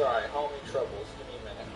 alright, homie troubles. Give me a minute.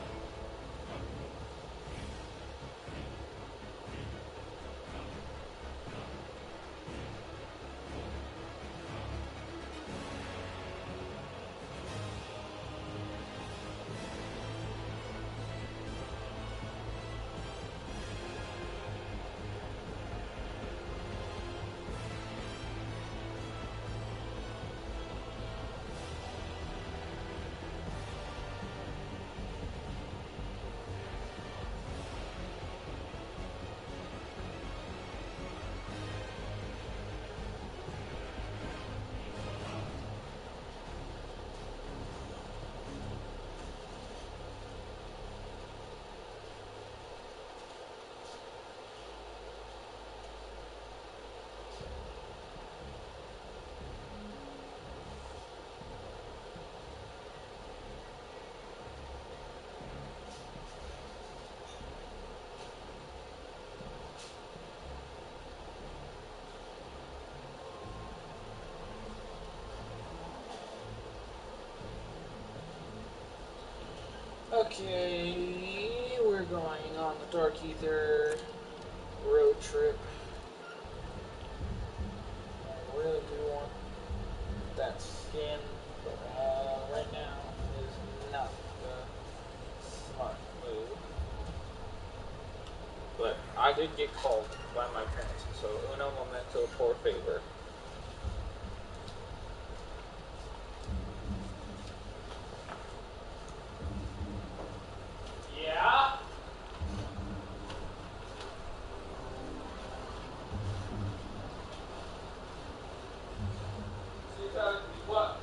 Okay, we're going on the Dark Aether road trip. I really do want that skin, but right now is not the smart move. But I did get called by my parents, so uno momento por favor. Yeah? What?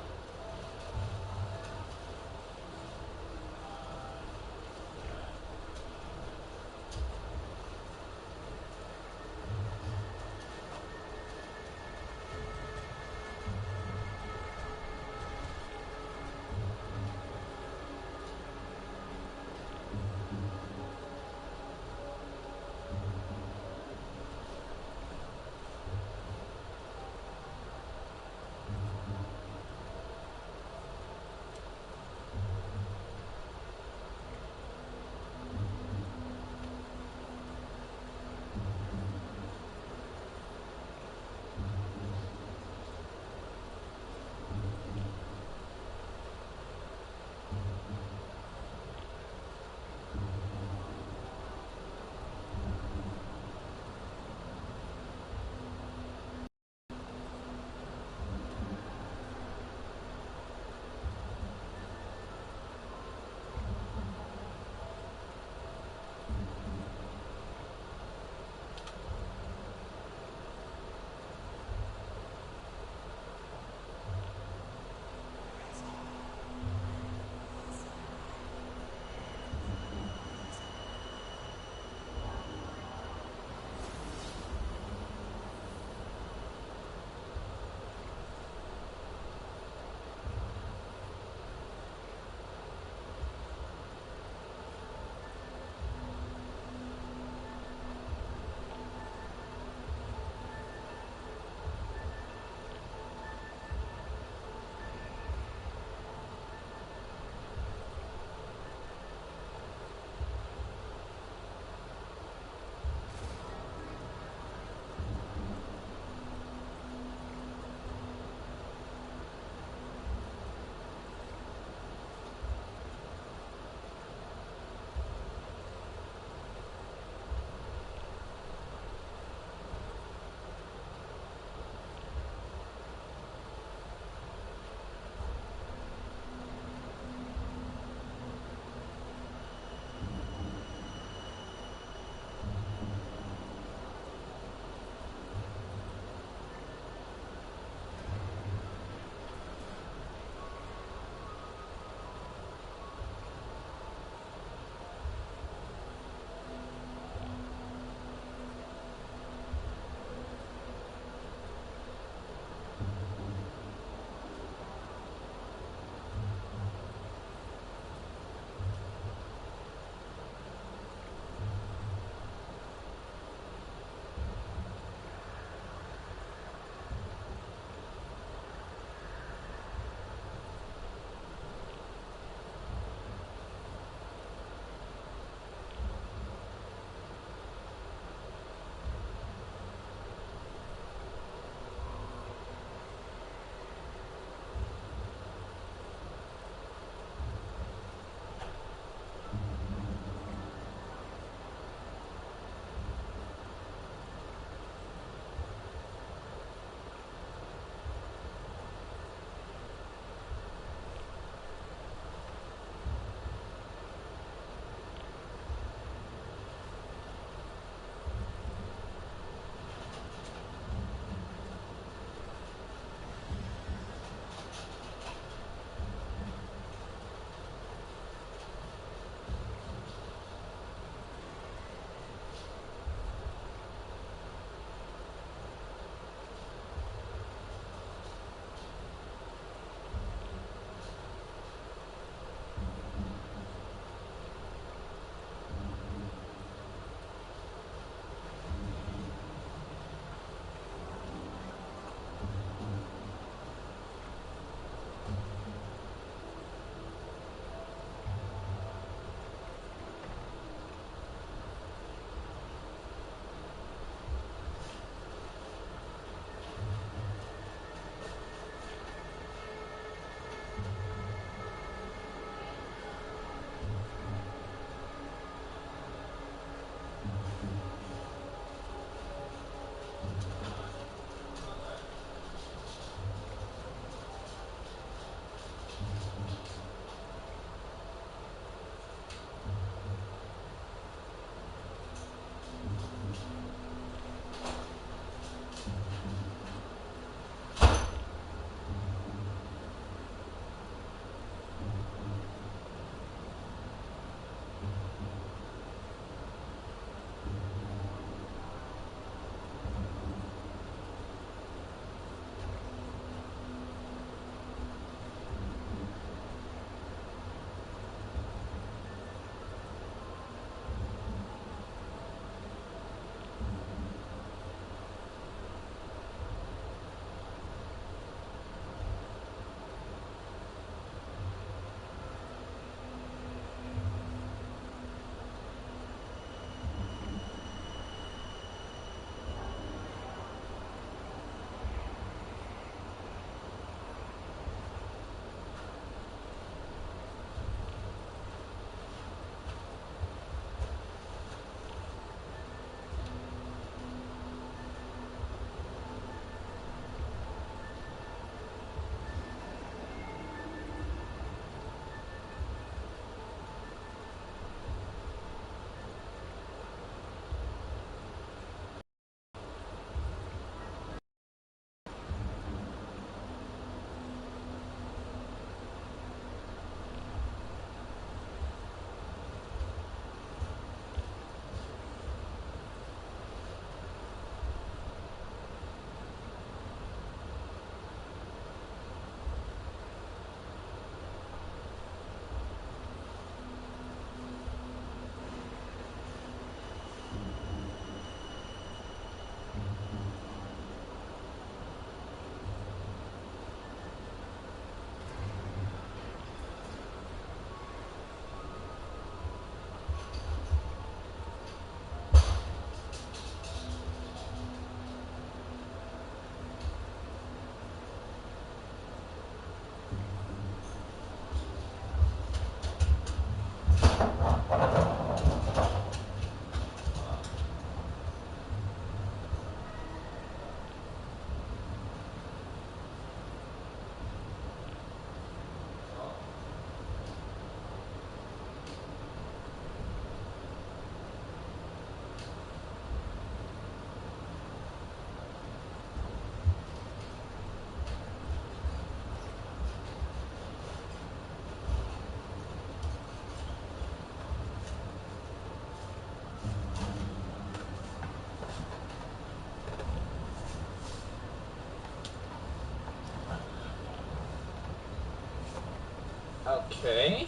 Okay.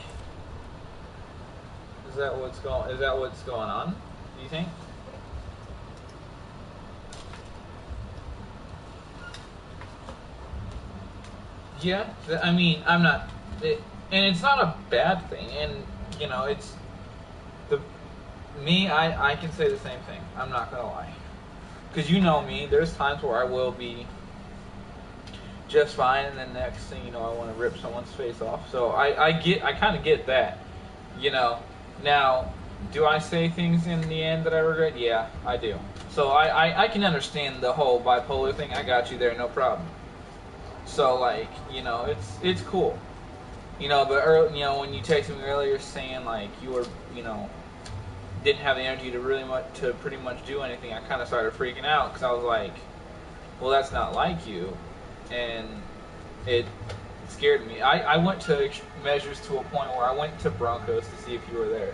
Is that what's going on? Do you think? Yeah. I mean, I'm not, and it's not a bad thing. And you know, it's the me. I can say the same thing. I'm not gonna lie, because you know me. There's times where I will be just fine, and then next thing you know, I want to rip someone's face off. So I kind of get that, you know. Now, do I say things in the end that I regret? Yeah, I do. So I can understand the whole bipolar thing. I got you there, no problem. So like, you know, it's cool. You know, but you know, when you texted me earlier saying like you were, you know, didn't have the energy to pretty much do anything, I kind of started freaking out because I was like, well, that's not like you, and it scared me. I went to measures to a point where I went to Broncos to see if you were there.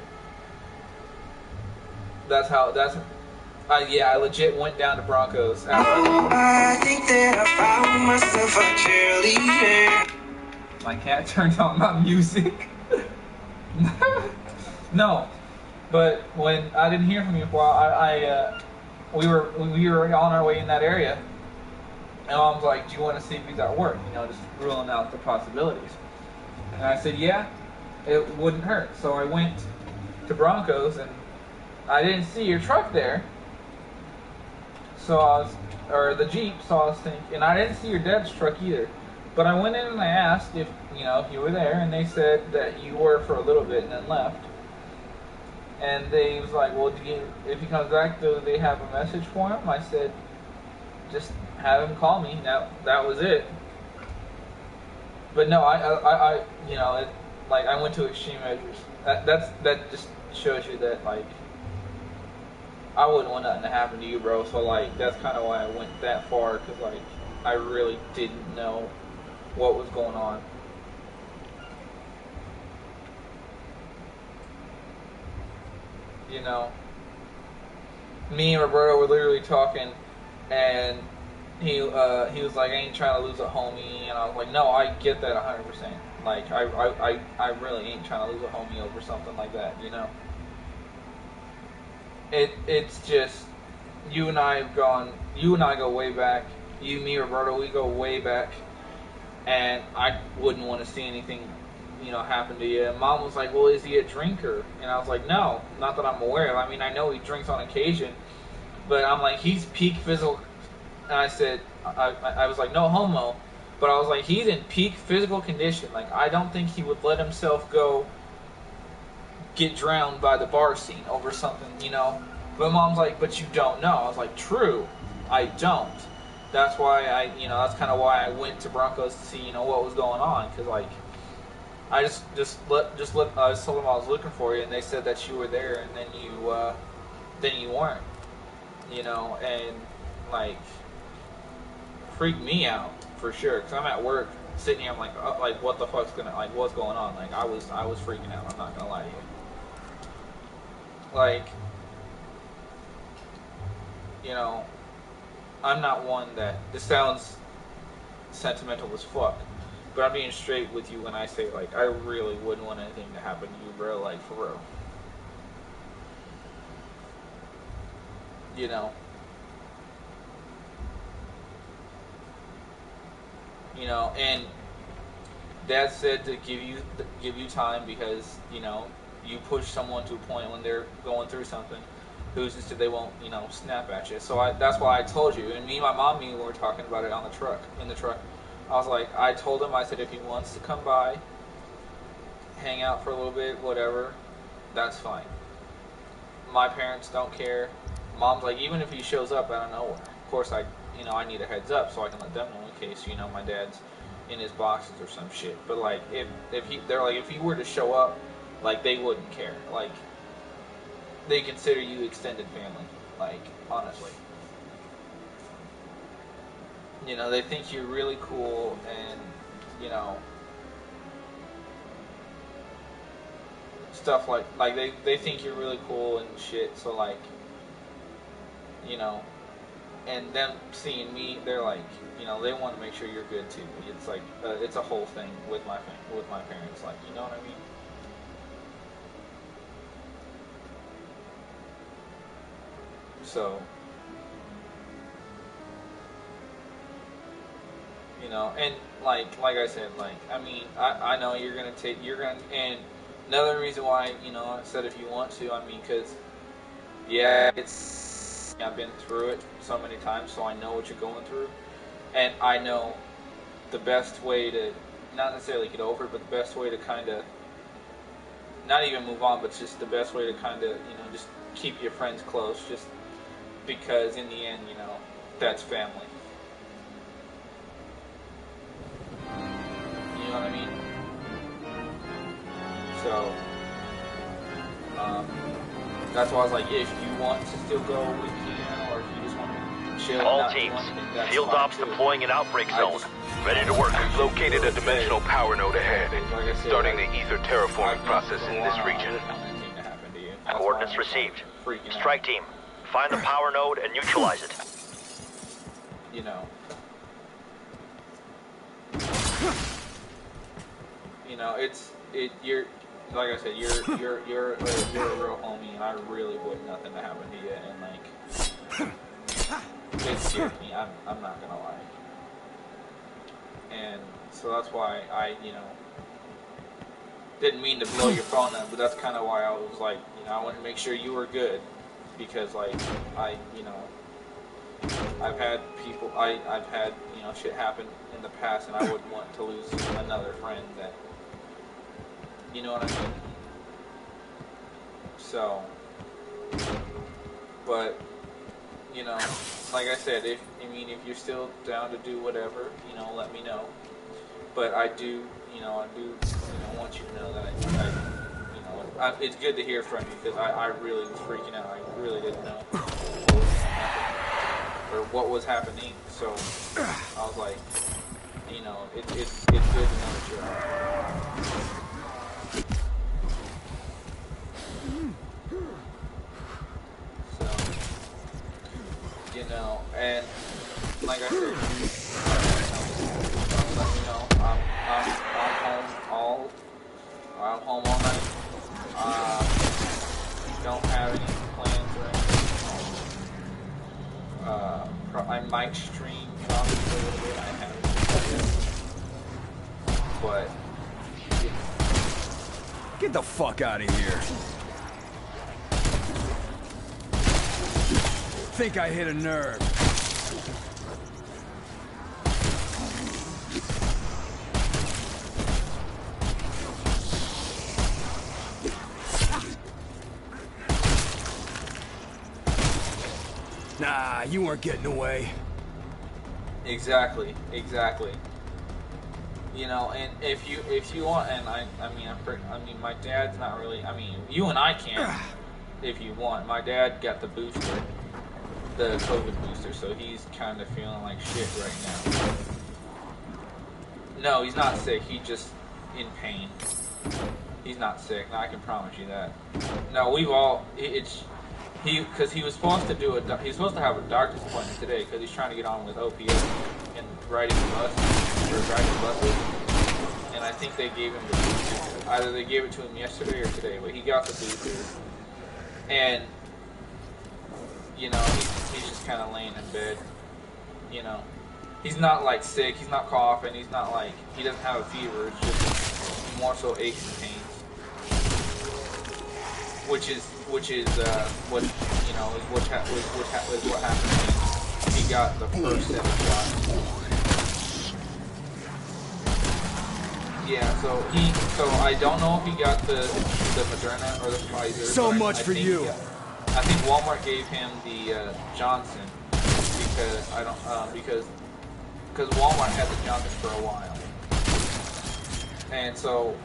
Yeah, I legit went down to Broncos. I think that I found myself a cheerleader. My cat turned on my music. No, but when I didn't hear from you for a while, we were on our way in that area, and Mom's like, "Do you want to see if he's at work?" You know, just ruling out the possibilities. And I said, "Yeah, it wouldn't hurt." So I went to Broncos, and I didn't see your truck there. So or the Jeep. So I was thinking, and I didn't see your dad's truck either. But I went in and I asked if you were there, and they said that you were for a little bit and then left. And they was like, well, if he comes back, do they have a message for him? I said, just have him call me. That was it. But no, I like I went to extreme measures. That just shows you that like I wouldn't want nothing to happen to you, bro. So like that's kind of why I went that far, because like I really didn't know what was going on. You know, me and Roberto were literally talking, and he was like, I ain't trying to lose a homie, and I was like, no, I get that 100%. Like I really ain't trying to lose a homie over something like that, you know. It's just you and I go way back. You, me, Roberto, we go way back, and I wouldn't want to see anything, happen to you. And Mom was like, well, is he a drinker? And I was like, no, not that I'm aware of. I mean, I know he drinks on occasion, but I'm like, he's peak physical. And I said, I was like, no homo, but I was like, he's in peak physical condition. Like, I don't think he would let himself go get drowned by the bar scene over something, But Mom's like, but you don't know. I was like, true, I don't. That's why that's kind of why I went to Broncos to see, what was going on, because like, I I told them I was looking for you, and they said that you were there, and then you weren't, and like, freaked me out for sure, because I'm at work sitting here, I'm like, what the fuck's what's going on? Like, I was freaking out. I'm not gonna lie to you. Like, I'm not one that, this sounds sentimental as fuck, but I'm being straight with you when I say, like, I really wouldn't want anything to happen to you, bro, like, for real. And Dad said to give you time, because, you push someone to a point when they're going through something, who's to say they won't, snap at you. So that's why I told you. And me and my mom, were talking about it in the truck. I was like, I told him, I said, if he wants to come by, hang out for a little bit, whatever, that's fine. My parents don't care. Mom's like, even if he shows up out of nowhere, of course I need a heads up so I can let them know in case, my dad's in his boxes or some shit. But like, if he were to show up, like, they wouldn't care. Like, they consider you extended family. Like, honestly. They think you're really cool, and, stuff like they think you're really cool and shit, so like, and them seeing me, they're like, you know, they want to make sure you're good too. It's like it's a whole thing with my parents, like, you know what I mean? So, you know, and like I said, like, I mean, I know you're gonna, and another reason why, you know, I said if you want to, I mean, because yeah, I've been through it so many times, so I know what you're going through, and I know the best way to not necessarily get over it, but the best way to kind of not even move on, but just the best way to kind of, you know, just keep your friends close, just because in the end, you know, that's family. You know what I mean? So, that's why I was like, yeah, if you want to still go, we can, or if you just want to chill. All teams, field ops deploying an outbreak zone. Ready to work. We've located a dimensional power node ahead, starting the Aether terraforming process in this region. Coordinates received. Strike team, find the power node and neutralize it. You know. You know, you're, like I said, you're a real homie, and I really would nothing to happen to you, and like, it scared me. I'm not gonna lie. And so that's why I, you know, didn't mean to blow your phone up, but that's kind of why I was like, you know, I wanted to make sure you were good, because like you know, I've had you know, shit happen in the past, and I wouldn't want to lose another friend that, you know what I mean? So, but, you know, like I said, if you're still down to do whatever, you know, let me know. But I do want you to know that it's good to hear from you, because I really was freaking out. I really didn't know what was happening. So I was like, you know, it's good to know that you're alright. So, you know, and like I said, let me know. I'm home all night. Don't have any plans or anything. I might stream probably for a little bit. I haven't yet. But get the fuck out of here. Think I hit a nerve. Nah, you weren't getting away. Exactly. You know, and if you want, and I mean, my dad's not really. I mean, you and I can, if you want. My dad got the booster, the COVID booster, so he's kind of feeling like shit right now. No, he's not sick. He's just in pain. He's not sick. No, I can promise you that. No, we've all. Because he was supposed to have a doctor's appointment today, because he's trying to get on with OPS and riding buses. And I think they gave him the booster. Either they gave it to him yesterday or today, but he got the booster. And, you know, he's just kind of laying in bed. You know, he's not like sick, he's not coughing, he doesn't have a fever. It's just more so aches and pains. Which is what you know is what happened when he got the first set of shots. Yeah, so I don't know if he got the Moderna or the Pfizer. So much for you. I think Walmart gave him the Johnson because Walmart had the Johnson for a while, and so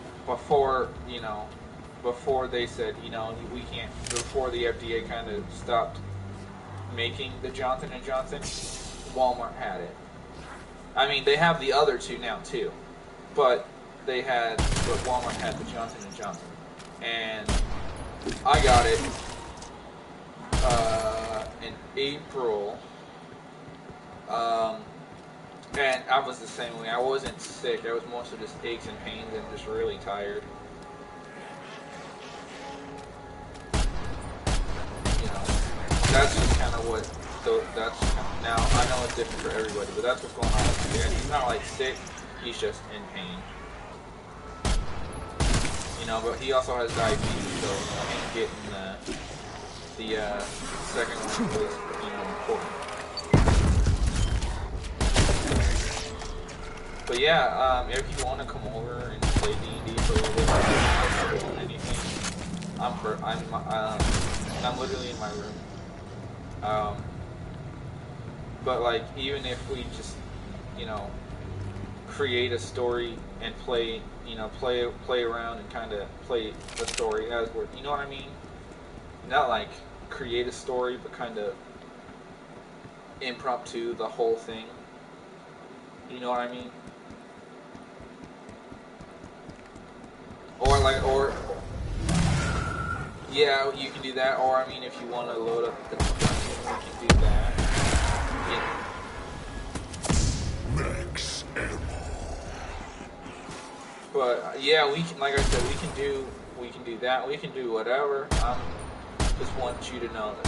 before they said, you know, we can't, before the FDA kind of stopped making the Johnson & Johnson, Walmart had it. I mean, they have the other two now too, but Walmart had the Johnson & Johnson. And I got it in April And I was the same way. I wasn't sick. I was mostly just aches and pains and just really tired. You know, that's just kind of what. So that's now I know it's different for everybody, but that's what's going on with him. He's not like sick. He's just in pain. You know, but he also has diabetes, so him getting the second one was important. But yeah, if you want to come over and play D&D for a little bit, or anything, I'm literally in my room. But like, even if we just, create a story and play around and kind of play the story as we're, you know what I mean? Not like create a story, but kind of impromptu the whole thing. You know what I mean? Or yeah, you can do that. Or I mean, if you want to load up the dungeon, we can do that. Max ammo. But yeah, we can. Like I said, we can do that. We can do whatever. Just want you to know that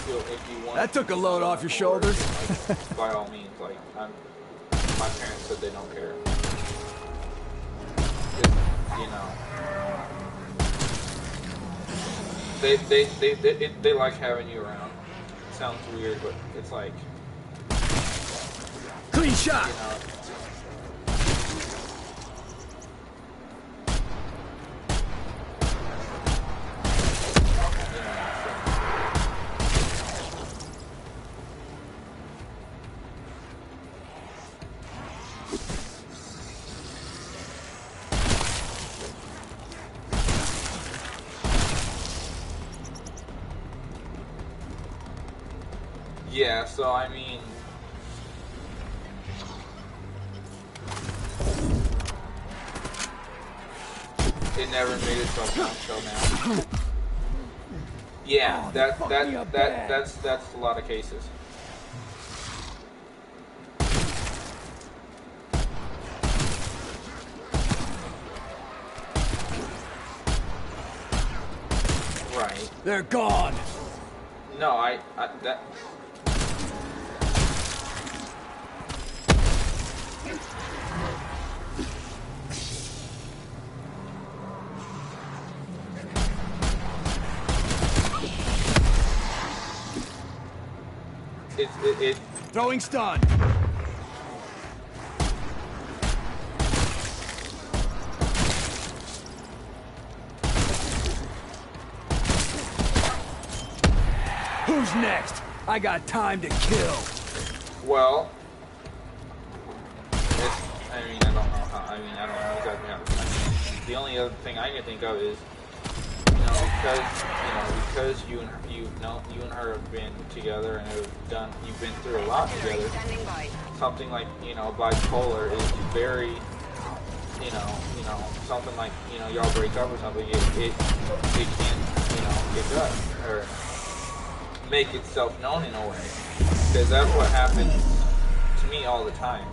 if you want. That took a load off your shoulders. Like, by all means, like my parents said they don't care. They like having you around. It sounds weird, but it's like clean shot. Yeah, so I mean, it never made itself down till now. Yeah, that's a lot of cases. Right. They're gone. No, that. It throwing stun. Who's next? I got time to kill. Well, I don't know exactly how. The only other thing I can think of is, because you and her have been together and you've been through a lot together. Something like bipolar is very, something like y'all break up or something. It can get done or make itself known in a way, because that's what happens to me all the time.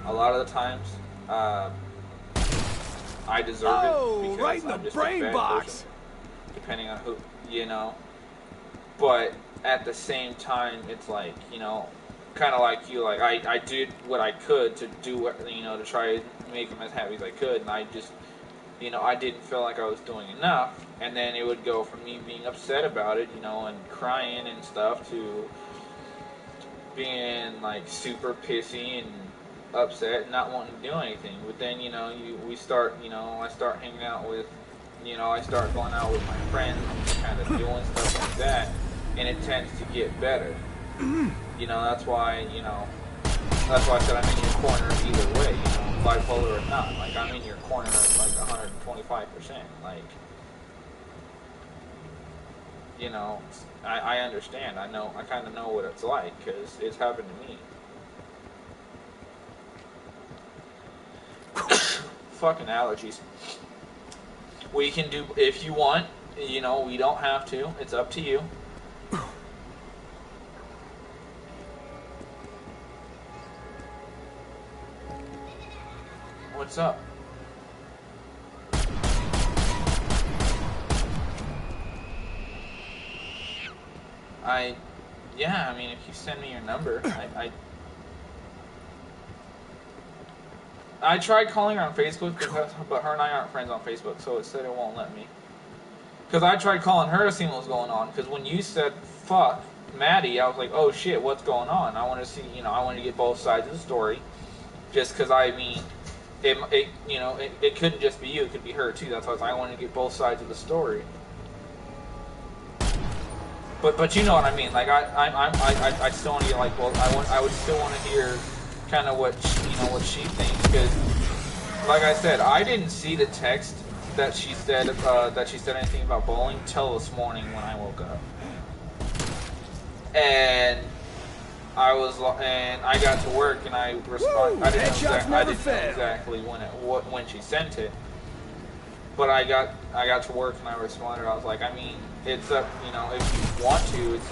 A lot of the times, I deserve it because right in I'm the just brain a bad box. person, depending on who, But at the same time, it's like, kind of like you, like I did what I could to do what, to try to make him as happy as I could, and I just, I didn't feel like I was doing enough, and then it would go from me being upset about it, and crying and stuff, to being like super pissy and upset and not wanting to do anything. But then I start hanging out with, I start going out with my friends and kind of doing stuff like that, and it tends to get better. That's why I said I'm in your corner either way, bipolar or not. Like, I'm in your corner at like 125%. Like, I understand. I kind of know what it's like, because it's happened to me. Fucking allergies. We can do, if you want, we don't have to. It's up to you. What's up? Yeah, I mean, if you send me your number, I tried calling her on Facebook, but her and I aren't friends on Facebook, so it said it won't let me. Because I tried calling her to see what was going on, because when you said, fuck, Maddie, I was like, oh shit, what's going on? I want to see, I want to get both sides of the story, just because, I mean, it couldn't just be you, it could be her too, that's why I wanted to get both sides of the story. But you know what I mean. Like I still want to get like, well, I would still want to hear kind of what she thinks, because like I said, I didn't see the text that she said anything about bowling till this morning when I woke up, and I got to work and I responded. I didn't know exactly when she sent it. But I got to work and I responded. I was like, I mean, it's up, if you want to, if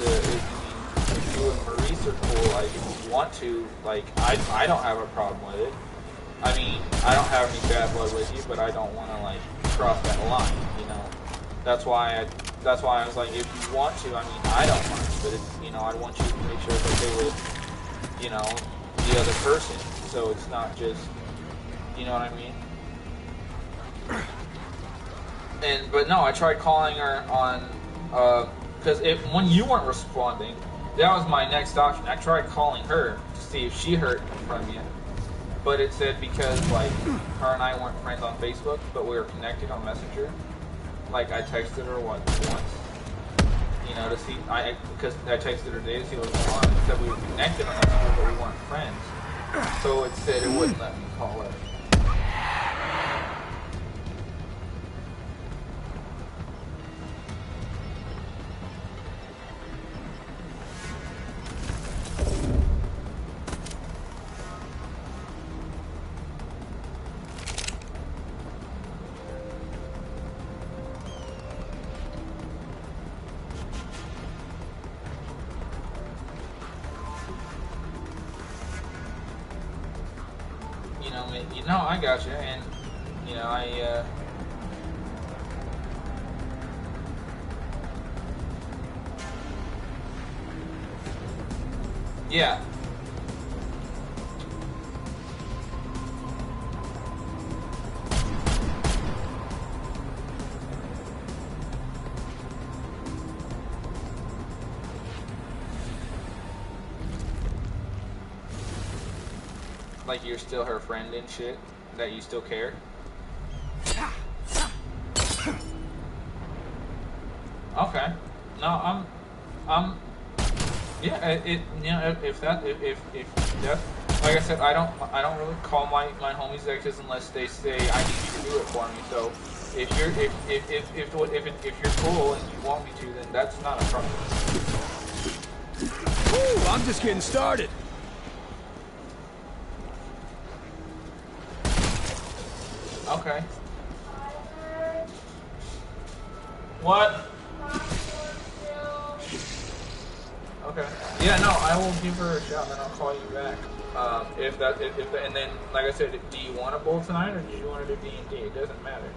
you and Maurice are cool, like, if you want to, like, I don't have a problem with it. I mean, I don't have any bad blood with you, but I don't want to, like, cross that line, That's why I was like, if you want to, I mean, I don't mind, but I want you to make sure it's okay with, the other person, so it's not just, you know what I mean? But no, I tried calling her on, because when you weren't responding, that was my next option. I tried calling her to see if she heard from you, but it said because, like, her and I weren't friends on Facebook, but we were connected on Messenger. Like, I texted her once, to see, because I texted her today to see what was going on. It said we were connected on Messenger, but we weren't friends. So it said it wouldn't let me call her. I got you, and yeah. Like, you're still her friend and shit? That you still care? Okay. No, yeah, if that, like I said, I don't really call my homies exes unless they say I need you to do it for me. So if you're cool and you want me to, then that's not a problem. Ooh, I'm just getting started. Okay. What? Okay. Yeah, no, I will give her a shout and then I'll call you back. And then, like I said, do you want to bowl tonight or do you want to do D&D? It doesn't matter.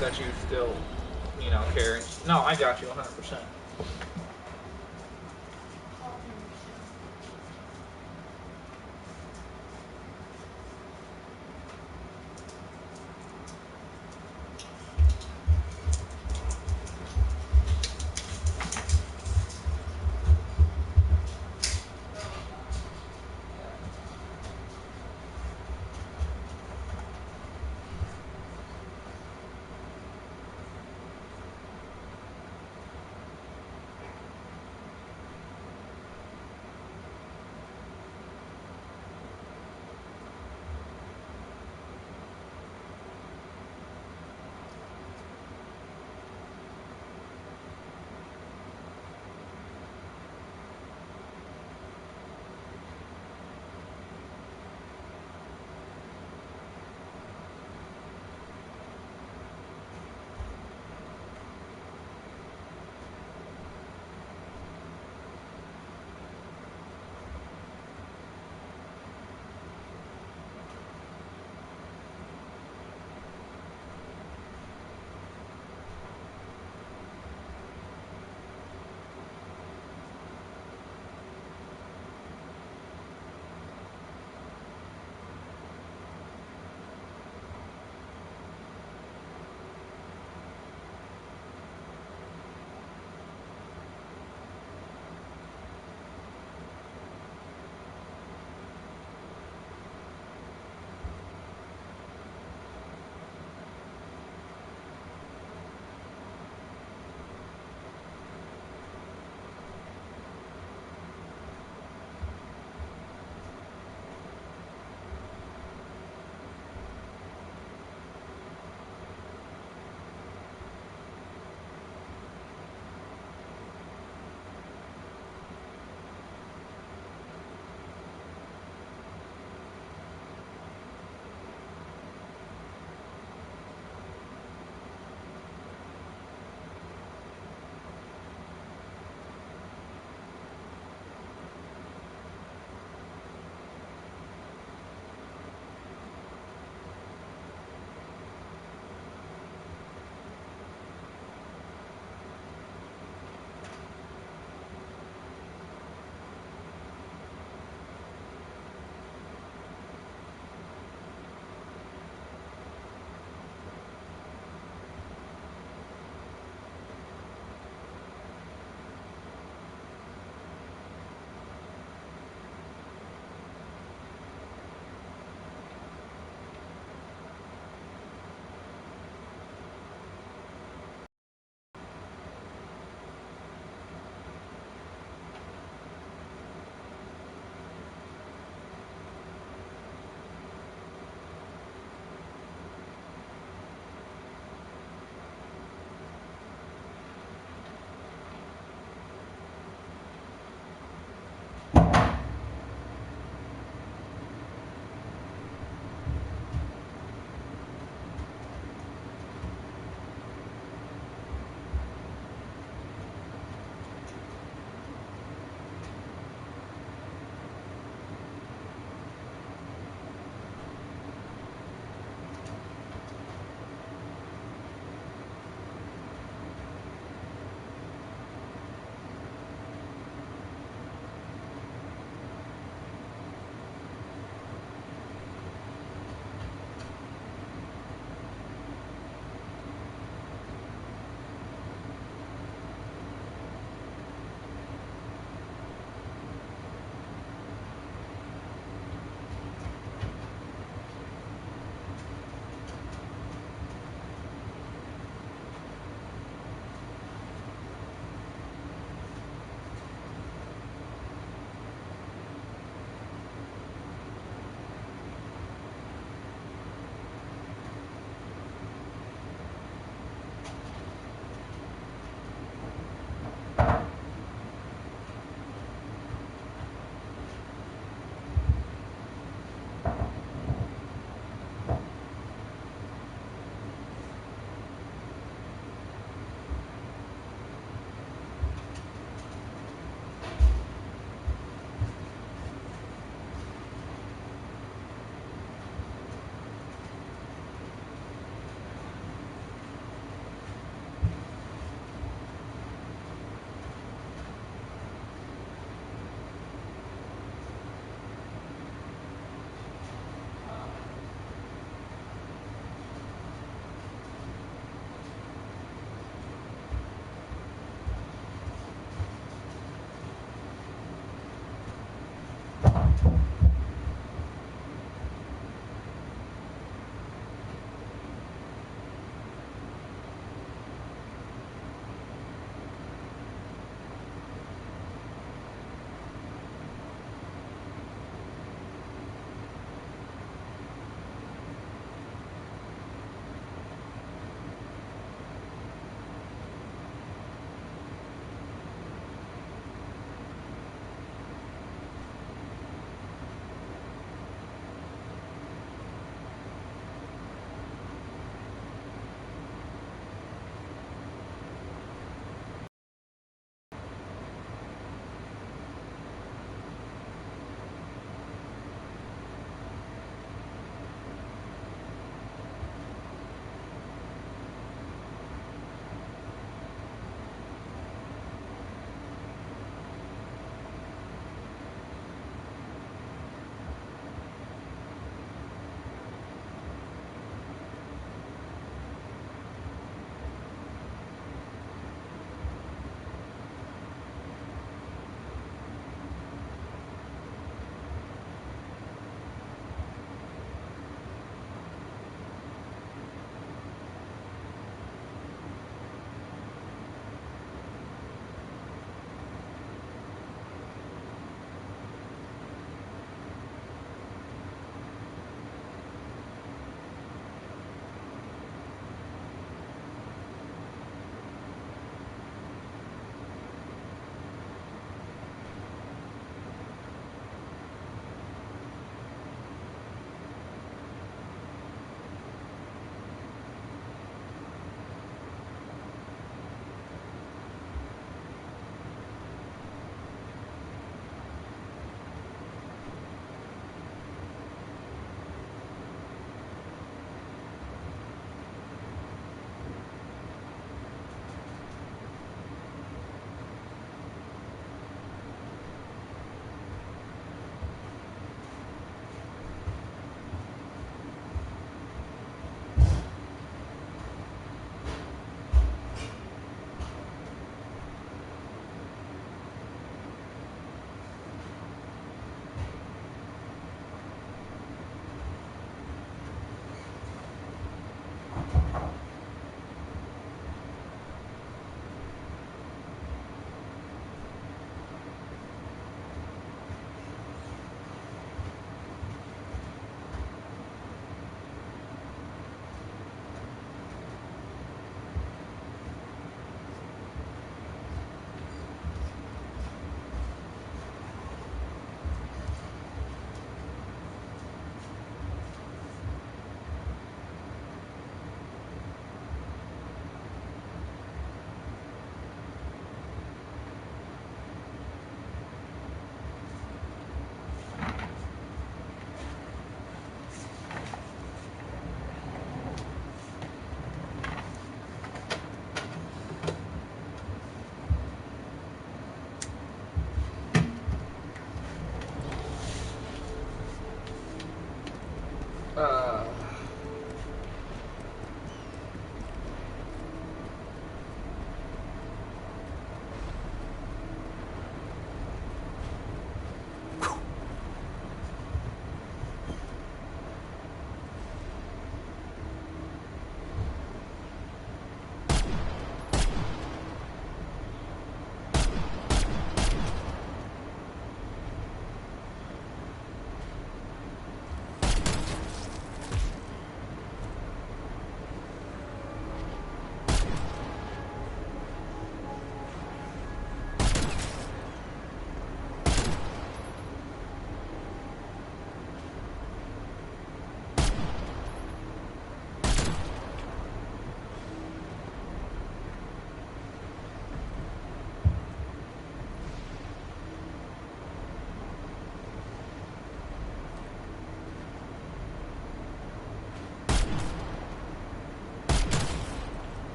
That you still, care. No, I got you 100%.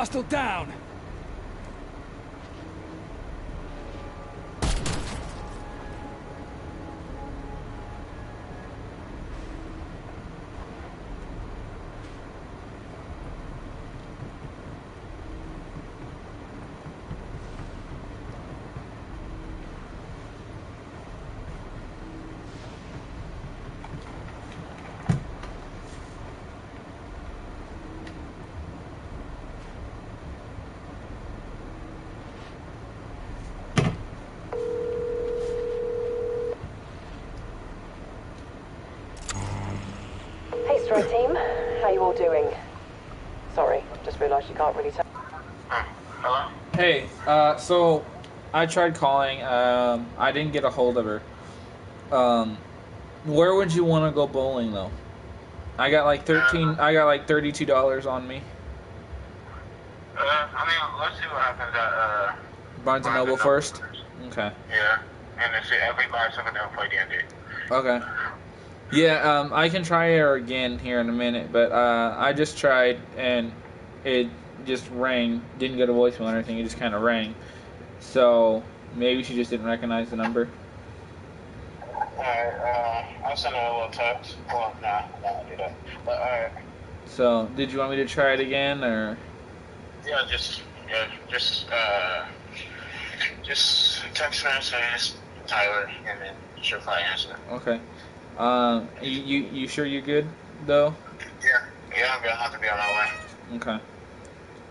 Hostile down! Strike team, how you all doing? Sorry, just realised you can't really tell. Hello? Hey, so I tried calling. I didn't get a hold of her. Where would you want to go bowling though? I got like $32 on me. I mean, let's see what happens at Barnes and Noble first. Okay. Yeah, and if we buy something, they'll play D&D. Okay. Yeah, I can try her again here in a minute, but I just tried and it just rang. Didn't get a voicemail or anything. It just kind of rang. So maybe she just didn't recognize the number. Alright, I'll send her a little text. Well, nah, I'll do that. But alright. So did you want me to try it again or? Yeah, just text her, say it's Tyler, and then she'll probably answer. Okay. You sure you're good though? Yeah, I'm gonna have to be on my way. Okay.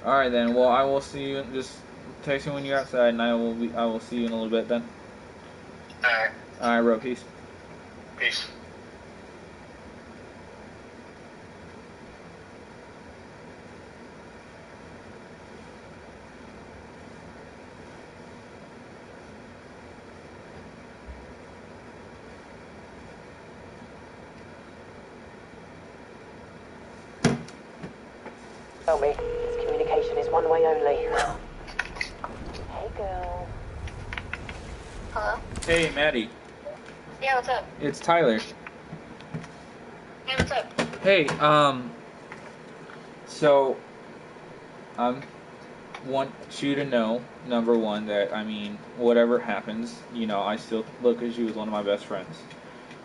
All right then. Well, I will see you. Just text me when you're outside, and I will see you in a little bit then. All right. All right, bro. Peace. Peace. Tell me, this communication is one way only. Hey, girl. Hello? Hey, Maddie. Yeah, what's up? It's Tyler. Hey, what's up? Hey, so I want you to know, number one, that I mean, whatever happens, you know, I still look at you as one of my best friends.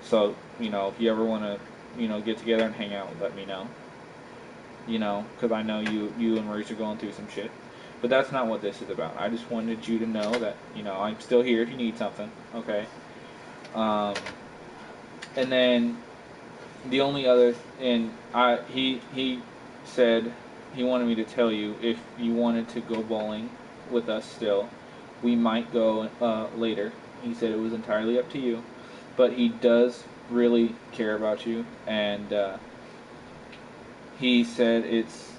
So, you know, if you ever want to, you know, get together and hang out, let me know. You know, because I know you and Maurice are going through some shit. But that's not what this is about. I just wanted you to know that, you know, I'm still here if you need something, okay? And then the only other, he said he wanted me to tell you if you wanted to go bowling with us still, we might go later. He said it was entirely up to you, but he does really care about you, and he said it's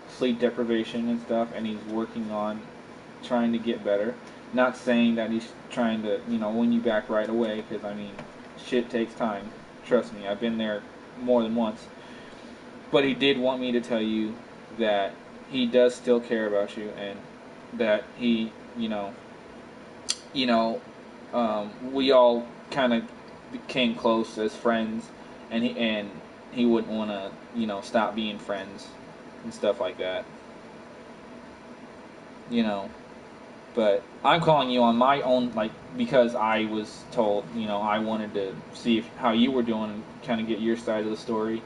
sleep deprivation and stuff, and he's working on trying to get better. Not saying that he's trying to, you know, win you back right away, because, I mean, shit takes time. Trust me, I've been there more than once. But he did want me to tell you that he does still care about you, and that he, we all kind of became close as friends, and he wouldn't want to, you know, stop being friends and stuff like that. You know. But I'm calling you on my own, like, because I was told, I wanted to see how you were doing and kind of get your side of the story.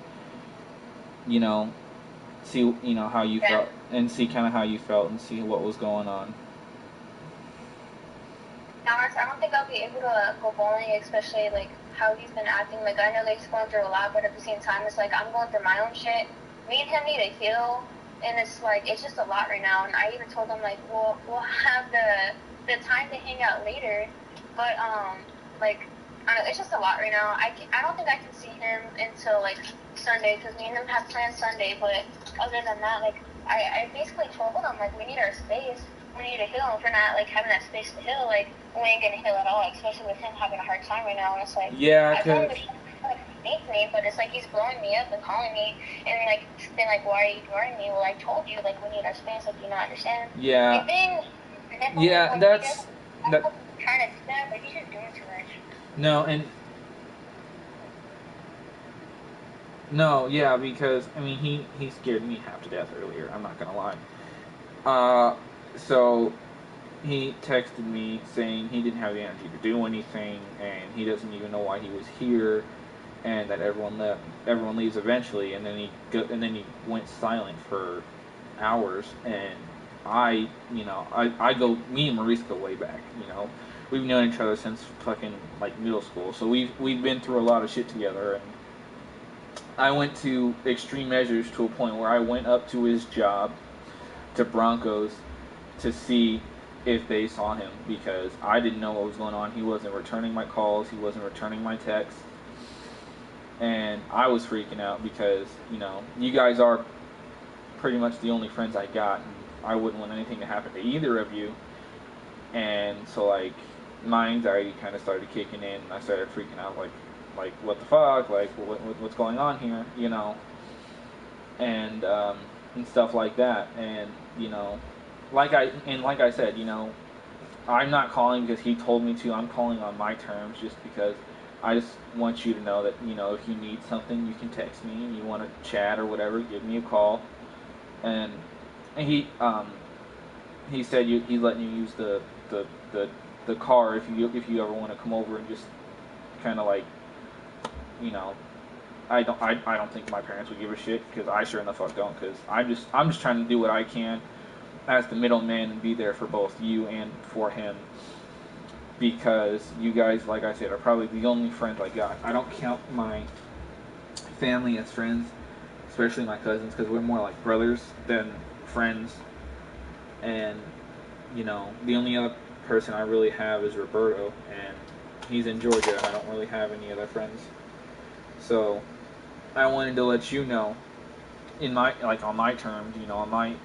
You know, see, how you felt, and see kind of how you felt, and see what was going on. Honestly, I don't think I'll be able to go bowling, especially like how he's been acting. Like I know that he's going through a lot, but at the same time, it's like I'm going through my own shit. Me and him need to heal, and it's like it's just a lot right now. And I even told him like we'll have the time to hang out later, but like I don't know, it's just a lot right now. I don't think I can see him until like Sunday because me and him have plans Sunday. But other than that, like I basically told him like we need our space. We need to heal. If we're not like having that space to heal, like we ain't gonna heal at all. Especially with him having a hard time right now. And it's like Yeah, I told him to like make me, but it's like he's blowing me up and calling me and like being like, why are you ignoring me? Well, I told you like we need our space. Like, do you not understand? Yeah. And then Yeah, that's I'm trying to do that, but he's just doing too much. No, yeah, because I mean he scared me half to death earlier. I'm not gonna lie. So he texted me saying he didn't have the energy to do anything, and he doesn't even know why he was here, and that everyone left. Everyone leaves eventually, and then he went silent for hours. And I go. Me and Maurice go way back. We've known each other since fucking like middle school, so we've been through a lot of shit together. And I went to extreme measures to a point where I went up to his job, to Broncos, to see if they saw him, because I didn't know what was going on. He wasn't returning my calls. He wasn't returning my texts. And I was freaking out because, you guys are pretty much the only friends I got. And I wouldn't want anything to happen to either of you. And so, like, my anxiety kind of started kicking in, and I started freaking out, like what the fuck? Like, what's going on here? And stuff like that. And, like I said, I'm not calling because he told me to. I'm calling on my terms, just because I just want you to know that, if you need something, you can text me. You want to chat or whatever, give me a call. And he said he's letting you use the car if you ever want to come over and just kind of like, I don't think my parents would give a shit, because I sure in the fuck don't, because I'm just trying to do what I can as the middleman and be there for both you and for him, because you guys, like I said, are probably the only friends I got. I don't count my family as friends, especially my cousins, because we're more like brothers than friends. And the only other person I really have is Roberto, and he's in Georgia, and I don't really have any other friends. So I wanted to let you know, in my on my terms, on my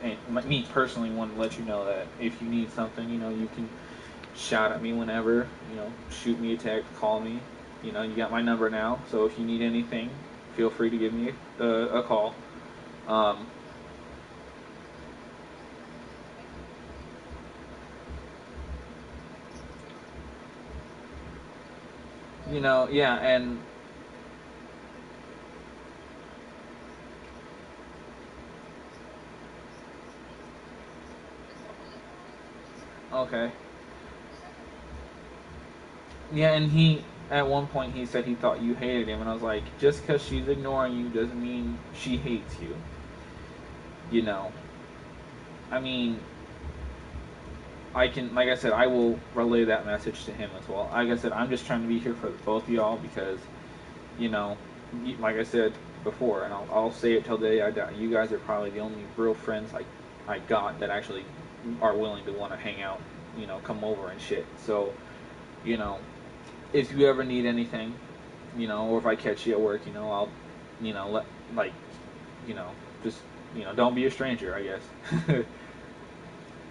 and me personally wanted to let you know that if you need something, you can shout at me whenever, shoot me a text, call me. You got my number now, so if you need anything, feel free to give me a call. Yeah, and okay. Yeah, and at one point he said he thought you hated him, and I was like, just because she's ignoring you doesn't mean she hates you. I mean, I can, like I said, I will relay that message to him as well. Like I said, I'm just trying to be here for both of y'all, because, like I said before, and I'll say it till the day I die, you guys are probably the only real friends I got that actually are willing to want to hang out, come over and shit. So, if you ever need anything, or if I catch you at work, I'll, let, like, just, don't be a stranger, I guess.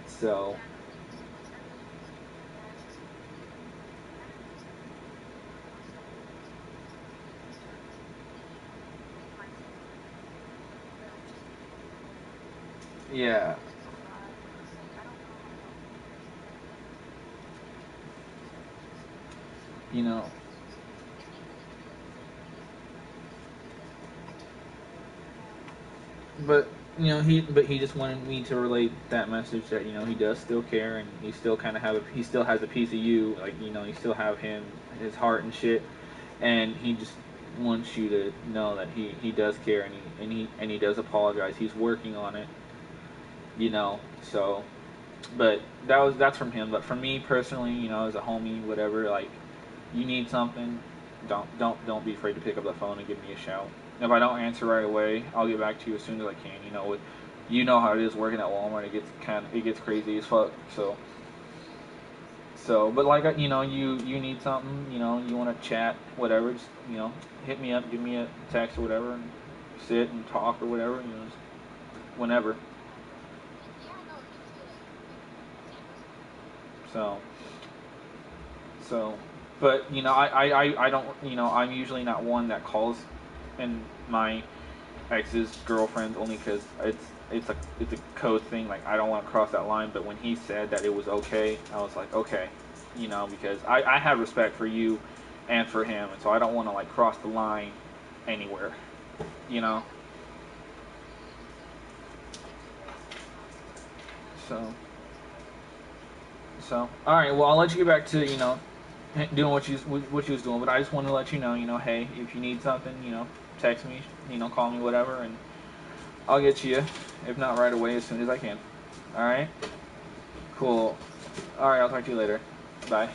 So, yeah. you know, but you know, he just wanted me to relate that message that, you know, he does still care, and he still kind of he still has a piece of you, like, you know, you still have him, his heart and shit, and he just wants you to know that he does care, and he does apologize. He's working on it, you know. So, but that's from him. But for me personally, you know, as a homie, whatever, like, you need something, don't be afraid to pick up the phone and give me a shout. If I don't answer right away, I'll get back to you as soon as I can. You know how it is working at Walmart. It gets crazy as fuck. But like, you know, you need something, you know, you want to chat, whatever, just, you know, hit me up, give me a text or whatever, and sit and talk or whatever, you know, just whenever. So, but, you know, I don't, you know, I'm usually not one that calls and my ex's girlfriends, only because it's a code thing. Like, I don't want to cross that line. But when he said that it was okay, I was like, okay, you know, because I have respect for you and for him, and so I don't want to, like, cross the line anywhere, you know. So all right, well, I'll let you get back to, you know, doing what you was doing. But I just wanted to let you know, hey, if you need something, you know, text me, you know, call me, whatever, and I'll get to you, if not right away, as soon as I can. All right? Cool. All right, I'll talk to you later. Bye.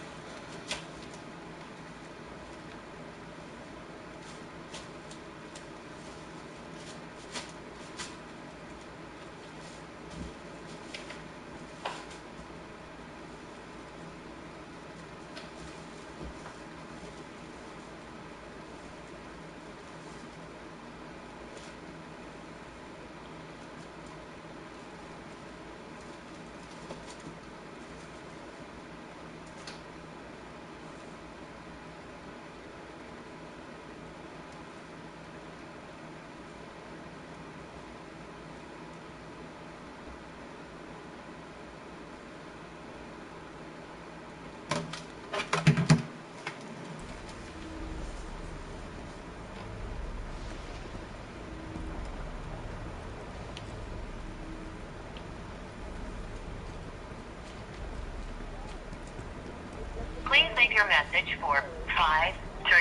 Please leave your message for 5 3.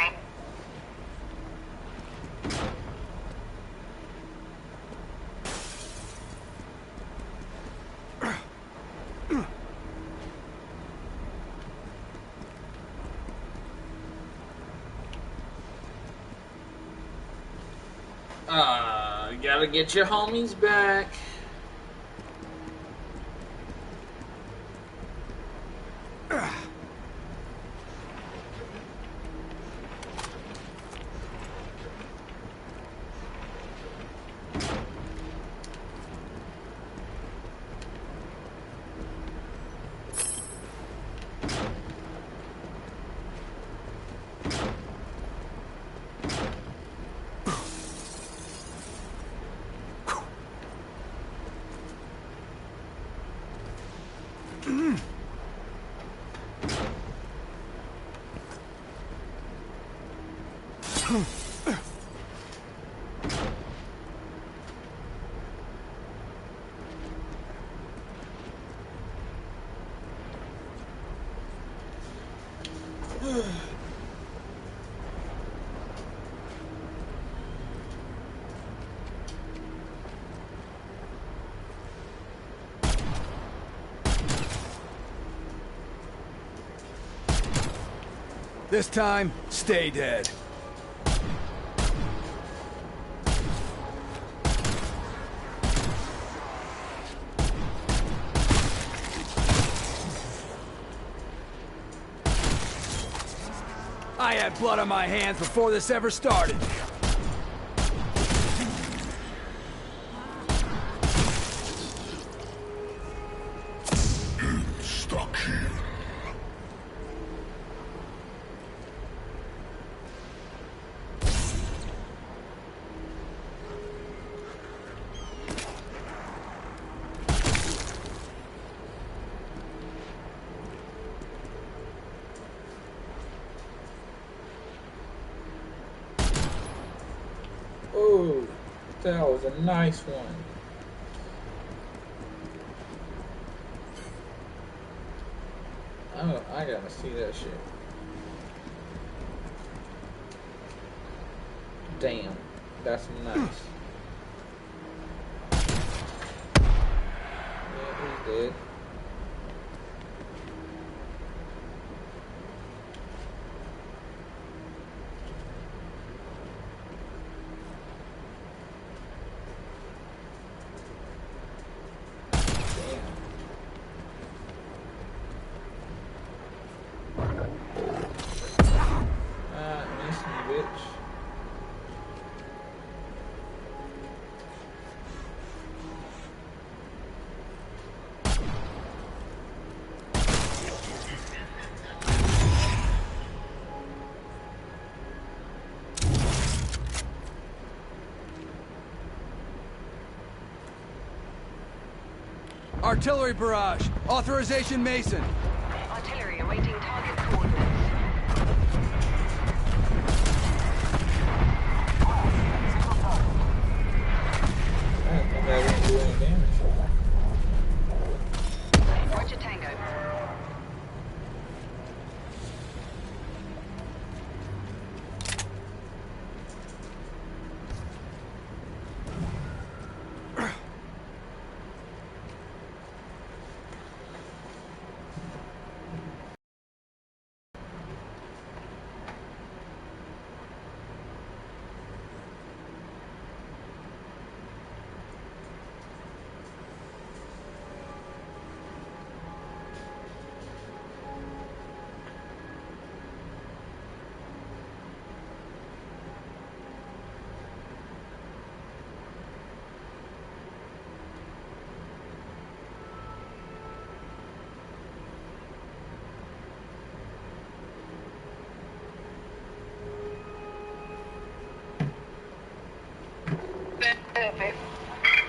Gotta get your homies back. This time, stay dead. I had blood on my hands before this ever started. Stuck here. Oh, that was a nice one. Oh, I gotta see that shit. Damn, that's nice. Yeah, he's dead. Artillery barrage. Authorization Mason. Artillery awaiting target coordinates. I don't think I didn't do any damage. Roger Tango.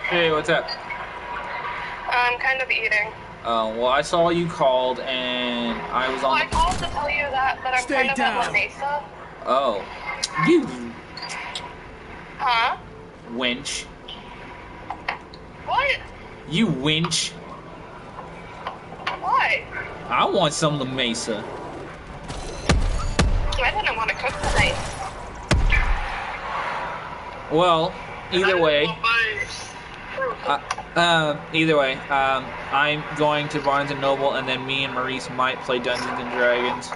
Hey, what's up? I'm kind of eating. Well, I saw you called, and I was on. I called to tell you that I'm Stay kind of down. at La Mesa. Oh, you Huh? winch! What? You winch! Why? I want some La Mesa. I didn't want to cook tonight. Well, either way. I'm going to Barnes and Noble, and then me and Maurice might play Dungeons and Dragons.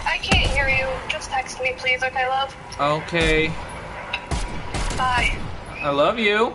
I can't hear you. Just text me, please, okay, love? Okay. Bye. I love you.